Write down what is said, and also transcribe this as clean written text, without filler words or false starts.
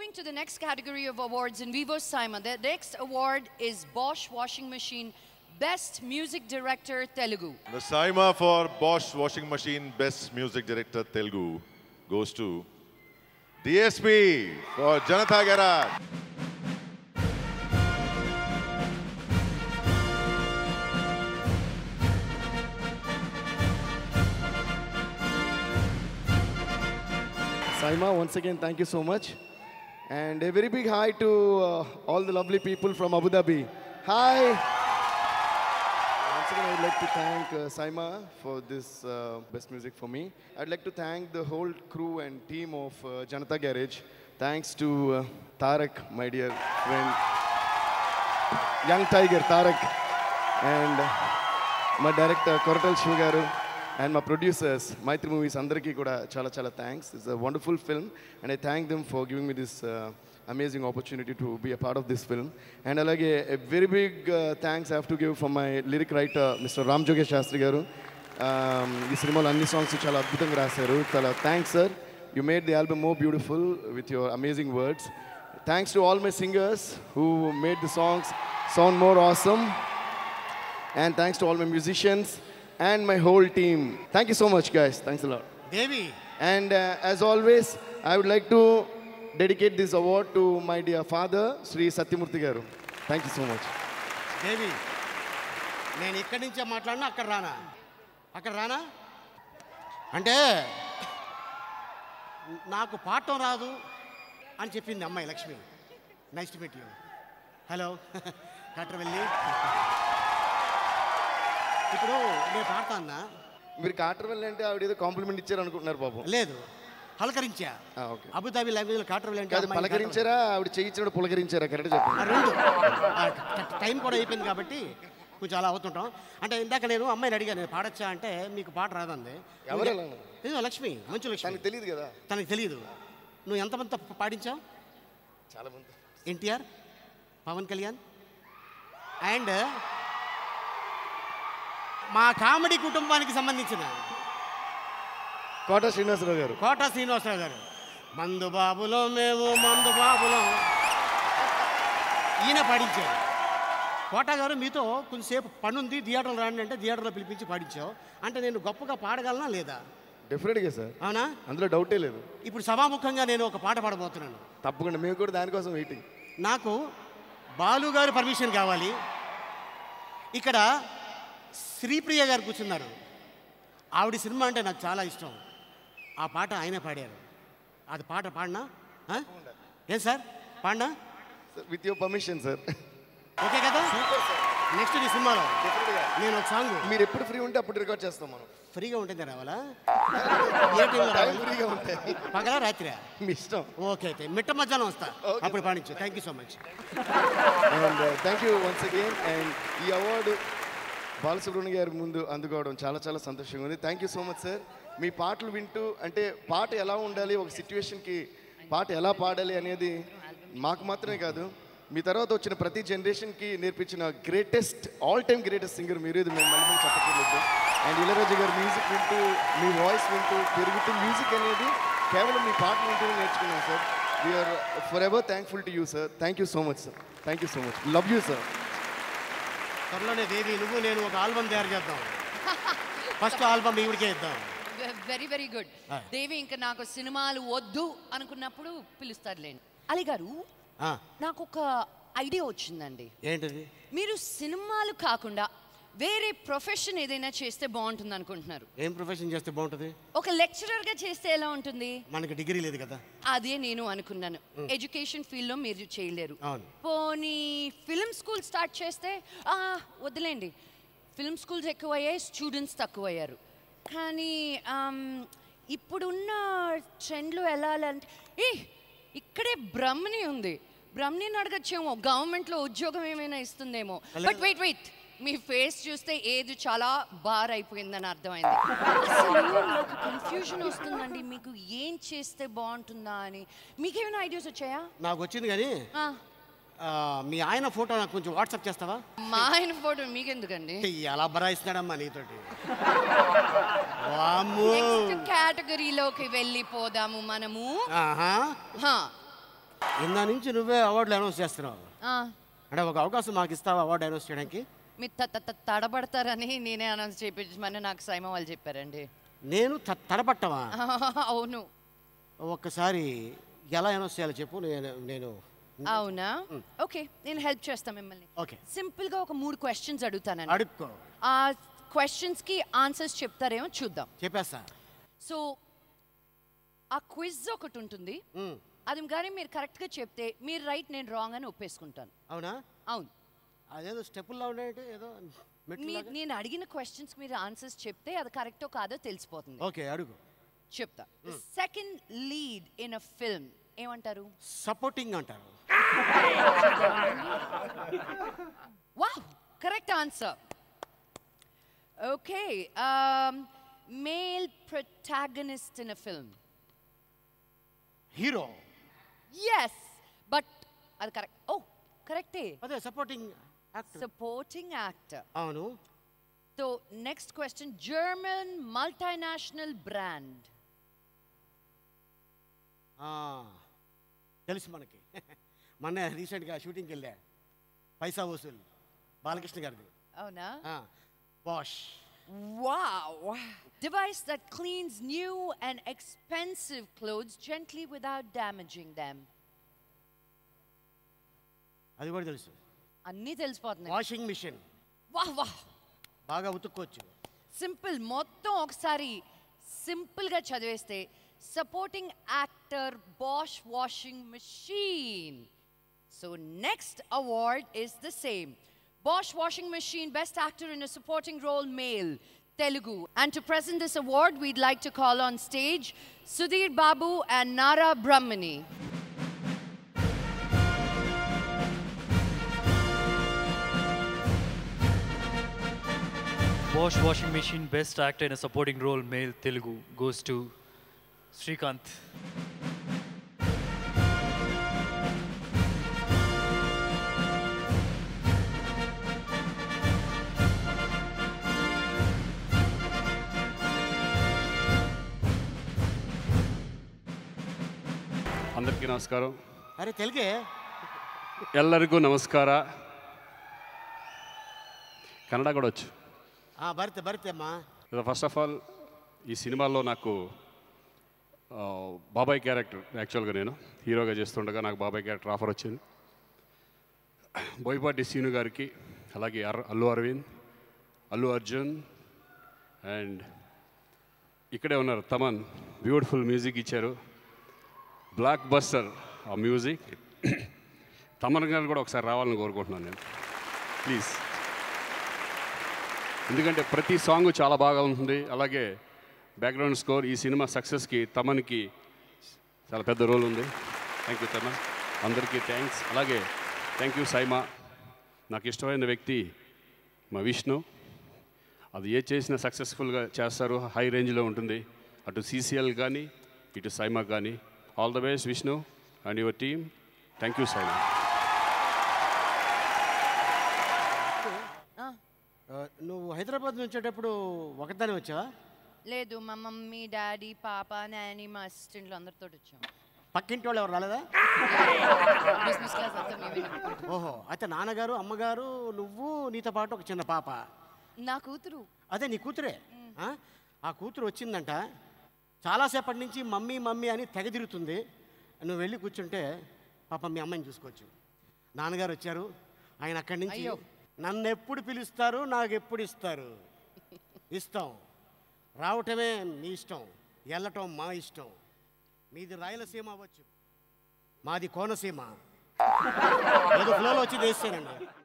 Moving to the next category of awards in Vivo Saima, the next award is Bosch Washing Machine Best Music Director Telugu. The Saima for Bosch Washing Machine Best Music Director Telugu goes to DSP for Janata Garage. Saima, once again, thank you so much. And a very big hi to all the lovely people from Abu Dhabi. Hi! Once again, I would like to thank Saima for this best music for me. I'd like to thank the whole crew and team of Janata Garage. Thanks to Tarak, my dear friend. Young Tiger, Tarak. And my director, Koratal Shugaru. And my producers, Maitri Movies, Andarki kuda chala thanks. It's a wonderful film, and I thank them for giving me this amazing opportunity to be a part of this film. And a very big thanks I have to give for my lyric writer, Mr. Ram Jogesh Shastri garu. This cinema anni songs chala adbhutanga rasaru. Chala thanks, sir. You made the album more beautiful with your amazing words. Thanks to all my singers who made the songs sound more awesome. And thanks to all my musicians and my whole team. Thank you so much, guys. Thanks a lot. Devi. And as always, I would like to dedicate this award to my dear father, Sri Satyamurthy garu. Thank you so much. Devi, నేను ఇక్కడి నుంచే మాట్లాడినా అక్కడ రానా అంటే నాకు పాడటం రాదు అని చెప్పింది అమ్మాయి Lakshmi. Nice to meet you. Hello Katravelli. ఇప్పుడు నేను పాడతాన్నా. మీరు కాట్రవెల్లి అంటే ఆవిడ ఏదో కాంప్లిమెంట్ ఇచ్చారు అనుకుంటున్నారు పాపం. లేదు, పలకరించా. అబుదాబి లాంగ్వేజ్లో కాట్రవెల్లి అంటే పలకరించారా, ఆవిడ చేయించినప్పుడు పులకరించారా? కరెక్ట్ చెప్పండి. రెండు టైం కూడా అయిపోయింది కాబట్టి కొంచెం అలా అవుతుంటాం. అంటే ఇందాక నేను అమ్మాయిని అడిగాను, నేను పాడొచ్చా అంటే మీకు పాట రాదండి. ఎవరు? లక్ష్మి, మంచు లక్ష్మి. తనకు తెలియదు కదా. తనకు తెలియదు. నువ్వు ఎంతమంది పాడించావు? చాలా మంది. ఎన్టీఆర్, పవన్ కళ్యాణ్ అండ్ మా కామెడీ కుటుంబానికి సంబంధించిన కోట శ్రీనివాసరావు గారు. మందుబాబులో మేము మందుబాబులో ఈయన పాడించారు. కోట గారు మీతో కొంచెంసేపు పనుంది, థియేటర్లో రాండి అంటే థియేటర్లో పిలిపించి పాడించావు. అంటే నేను గొప్పగా పాడగలనా లేదా? డెఫినెట్గా సార్. అవునా? అందులో డౌటే లేదు. ఇప్పుడు సభాముఖంగా నేను ఒక పాట పాడబోతున్నాను. తప్పకుండా, మేము కూడా దానికోసం వెయిటింగ్. నాకు బాలు గారు పర్మిషన్ కావాలి. ఇక్కడ శ్రీప్రియ గారు కూర్చున్నారు. ఆవిడ సినిమా అంటే నాకు చాలా ఇష్టం. ఆ పాట ఆయనే పాడారు. అది పాట పాడినా ఏం సార్? పాడినా with your permission sir. Okay కదా? నెక్స్ట్ ఈ సినిమాలో నేను ఒక సాంగ్. మీరు ఎప్పుడు ఫ్రీ ఉంటే అప్పుడు రికార్డ్ చేస్తాం. మనం ఫ్రీగా ఉంటుంది రావాలా? ఏ టైంలో ఫ్రీగా ఉంటాయి? పగలా రాత్రి మీ ఇష్టం. ఓకే, అయితే మిట్ట మధ్యాహ్నం వస్తా, అప్పుడు పాడించు. Thank you so much. And thank you once again. And ఈ అవార్డు బాలసుబ్రహ్మణ్యం గారి ముందు అందుకోవడం చాలా సంతోషంగా ఉంది. Thank you so much sir. మీ పాటలు వింటూ, అంటే పాట ఎలా ఉండాలి, ఒక సిచ్యువేషన్కి పాట ఎలా పాడాలి అనేది మాకు మాత్రమే కాదు, మీ తర్వాత వచ్చిన ప్రతి జనరేషన్కి నేర్పించిన ఆల్ టైమ్ గ్రేటెస్ట్ సింగర్ మీరు. ఇది మేము మళ్ళీ చెప్పకూడదు. అండ్ ఇళయరాజా గారి మ్యూజిక్ వింటూ, మీ వాయిస్ వింటూ పెరుగుతూ, మ్యూజిక్ అనేది కేవలం మీ పాట వింటూ నేర్చుకున్నాం sir. We're forever thankful to you sir. Thank you so much sir. Thank you so much. Love you sir. త్వరలోనే దేవి, నువ్వు నేను ఒక ఆల్బమ్ తయారు చేద్దాం. ఫస్ట్ ఆల్బమ్ ఈవిడికే ఇద్దాం. Very good. దేవి ఇంకా నాకు సినిమాలు వద్దు అనుకున్నప్పుడు పిలుస్తారులేండి. అలీ గారు, నాకు ఒక ఐడియా వచ్చిందండి. ఏంటిది? మీరు సినిమాలు కాకుండా వేరే ప్రొఫెషన్ ఏదైనా చేస్తే బాగుంటుంది అనుకుంటున్నారు. ఏం ప్రొఫెషన్ చేస్తే బాగుంటుంది? ఒక లెక్చరర్ గా చేస్తే ఎలా ఉంటుంది? మనకి డిగ్రీ లేదు కదా. అదే నేను అనుకున్నాను. ఎడ్యుకేషన్ ఫీల్డ్ లో మీరు చేయలేరు. అవును. పోనీ ఫిల్మ్ స్కూల్ స్టార్ట్ చేస్తే వదిలేండి, ఫిల్మ్ స్కూల్స్ ఎక్కువయ్యాయి, స్టూడెంట్స్ తక్కువయ్యారు. కానీ ఇప్పుడున్న ట్రెండ్లో ఎలా అంటే ఇక్కడే బ్రహ్మని ఉంది, బ్రహ్మని అడగచ్చేమో, గవర్నమెంట్లో ఉద్యోగం ఏమైనా ఇస్తుందేమో. బట్ వెయిట్, మీ ఫేస్ చూస్తే ఏది చాలా బార్ అయిపోయిందని అర్థమైంది. అసలు నాకు కన్ఫ్యూజన్ వస్తుందండి, మీకు ఏం చేస్తే బాగుంటుందా అని. మీకేమైనా ఐడియాస్ వచ్చాయా? నాకు వచ్చింది కానీ మీ ఆయన ఫోటో నాకు కొంచెం వాట్సాప్ చేస్తావా? మా ఆయన ఫోటో మీకెందుకండి? ఎలా బరాయిస్తున్నాడమ్మా నీతోటి. కేటగిరీలోకి వెళ్ళిపోదాము మనము. ఇందా నుంచి నువ్వే అవార్డులు అనౌన్స్ చేస్తున్నావు. ఆ, అంటే ఒక అవకాశం మాకు ఇస్తావా అవార్డు అనౌన్స్ చేయడానికి? మీరు తడబడతారని నేనే అనౌన్స్ చేయించమని నాకు సైమా వాళ్ళు చెప్పారండి. నేను తడపట్టవా? అవును. ఒక్కసారి ఎలా అనౌన్స్ చేయాలో చెప్పు. నేను అవునా? ఓకే, నేను హెల్ప్ చేస్తాను మిమ్మల్ని. ఓకే. సింపుల్గా ఒక 3 క్వశ్చన్స్ అడుగుతానండి. అడుక్కో. ఆ క్వశ్చన్స్కి ఆన్సర్స్ చెప్తారేమో చూద్దాం. చెప్పేస్తా. సో ఆ క్విజ్ ఒకటి ఉంటుంది, అది కానీ మీరు కరెక్ట్గా చెప్తే మీరు రైట్, నేను రాంగ్ అని ఒప్పేసుకుంటాను. అవునా? అవును. అదేదో స్టెప్పుల్లో ఉండే ఏదో నేను అడిగిన క్వశ్చన్స్ మీరు ఆన్సర్స్ చెప్తే అది కరెక్టో కాదో తెలిసిపోతుంది. ఓకే, అడుగు. చెప్తా. Second lead in a film ఏమంటారు? సపోర్టింగ్ అంటారు. Wow, correct answer. Okay, male protagonist in a film. Hero. Yes, but అది కరెక్ట్. ఓ కరెక్టే, అదే సపోర్టింగ్ యాక్టర్. Supporting actor. అవును. So next question, German multinational brand. తెలుసు మనకి. మొన్న రీసెంట్గా షూటింగ్కి వెళ్ళా, పైసా వసూలు, బాలకృష్ణ గారిది. అవునా? Bosch. Wow! Device that cleans new and expensive clothes gently without damaging them. అది కూడా తెలుసు. అన్నీ తెలిసిపోతున్నాయి. Washing machine. వాహ్ వాహ్, బాగా ఉతుక్కోవచ్చు. సింపుల్. మొత్తం ఒకసారి సింపుల్గా చదివేస్తే supporting actor Bosch washing machine. So next award is the same. Bosch Washing Machine, Best Actor in a Supporting Role, Male, Telugu. And to present this award, we'd like to call on stage Sudhir Babu and Nara Brahmani. Bosch Washing Machine, Best Actor in a Supporting Role, Male, Telugu, goes to Srikanth. అందరికీ నమస్కారం. అరే తెలుగే. ಎಲ್ಲರಿಗೂ ನಮಸ್ಕಾರ. కన్నడ కూడా వచ్చు. భరితే అమ్మా. First of all ఈ సినిమాలో నాకు బాబాయ్ క్యారెక్టర్, యాక్చువల్గా నేను హీరోగా చేస్తుండగా నాకు బాబాయ్ క్యారెక్టర్ ఆఫర్ వచ్చింది. బోయపాటి సీను గారికి, అలాగే అల్లు అరవింద్, అల్లు అర్జున్ అండ్ ఇక్కడే ఉన్నారు తమన్, బ్యూటిఫుల్ మ్యూజిక్ ఇచ్చారు. బ్లాక్ బస్టర్ ఆ మ్యూజిక్. తమన్ గారు కూడా ఒకసారి రావాలని కోరుకుంటున్నాను నేను, ప్లీజ్. ఎందుకంటే ప్రతి సాంగ్ చాలా బాగా ఉంటుంది. అలాగే బ్యాక్గ్రౌండ్ స్కోర్. ఈ సినిమా సక్సెస్కి తమన్కి చాలా పెద్ద రోల్ ఉంది. Thank you Thaman. అందరికీ థ్యాంక్స్. అలాగే థ్యాంక్ యూ సైమా. నాకు ఇష్టమైన వ్యక్తి మా విష్ణు. అది ఏ చేసినా సక్సెస్ఫుల్గా చేస్తారు, హై రేంజ్లో ఉంటుంది. అటు సీసీఎల్ కానీ ఇటు సైమా కానీ. All the best Vishnu and your team. Thank you SIIMA. నువ్వు హైదరాబాద్ నుంచి వచ్చేటప్పుడు ఒకదాని వచ్చావా? లేదు, మా మమ్మీ, డాడీ, పాప, నాని, మా అసిస్టెంట్లు అందరితో వచ్చాం. పక్కింటి వాళ్ళు ఎవరు రాలేదా? బిజినెస్ క్లాస్ అంతా మేమే. ఓహో, అయితే నాన్నగారు, అమ్మగారు, నువ్వు, నీతో పాటు ఒక చిన్న పాప. నా కూతురు. అదే నీ కూతురే. ఆ కూతురు వచ్చిందంట. చాలాసేపటి నుంచి మమ్మీ మమ్మీ అని తెగదిరుతుంది. నువ్వు వెళ్ళి కూర్చుంటే పాప మీ అమ్మాయిని చూసుకోవచ్చు. నాన్నగారు వచ్చారు. ఆయన అక్కడి నుంచి నన్ను ఎప్పుడు పిలుస్తారు, నాకు ఎప్పుడు ఇస్తారు? ఇస్తాం. రావటమే నీ ఇష్టం, వెళ్ళటం మా ఇష్టం. మీది రాయలసీమ అవ్వచ్చు, మాది కోనసీమ. ఏదో ఫ్లోలో వచ్చి చేస్తానండి.